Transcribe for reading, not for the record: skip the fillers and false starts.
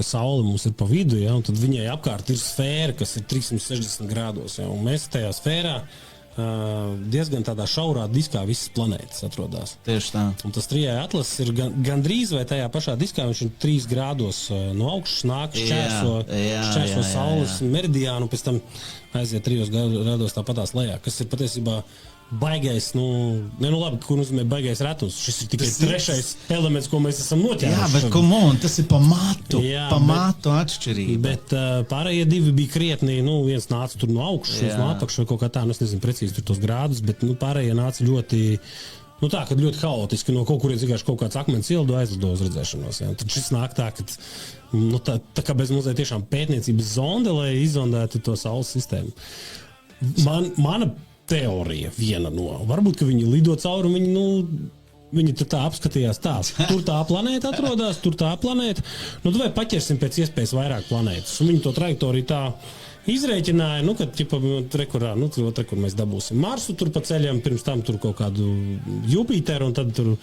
ka Saule mums ir pa vidu, ja, un tad viņai apkārt ir sfēra, kas ir 360 grādos. Ja, un mēs tajā sfērā diezgan tādā šaurā diskā visas planētas atrodas. Tieši tā. Un tas trijai atlases ir gandrīz vai tajā pašā diskā, viņš ir 3 grādos no augšas nāk, šķērso Saules meridiānu, un pēc tam aiziet 3 grādos tāpatās lejā, kas ir patiesībā baigais, labi, ko nozīmē baigais retums. Šis ir tikai trešais elements, ko mēs esam noķēruši. Jā, bet tas ir pa matu atšķirība. Bet pārējie divi bija krietni, viens nāca tur no augšas, no apakšas vai kaut kā tā, es nezinu precīzi tur tos grādus, bet pārējie nāca ļoti, kad ļoti haotiski, no kaut kurien vienkārši kaut kāds akmens ieldo aizlido uz redzēšanos. Ja. Tad šis nāk tā, ka tā kā bez mazliet tiešām pētniecības zonde, lai izzondētu to Saules sistēmu. Mana teorija viena no. Varbūt, ka viņi lido cauri un viņi tur tā apskatījās tā. Tur tā planēta atrodas, tur tā planēta. Vai paķersim pēc iespējas vairāk planētas. Un viņi to trajektoriju tā izrēķināja, kur mēs dabūsim Marsu tur pa ceļam, pirms tam tur kaut kādu Jupiteru un tad tur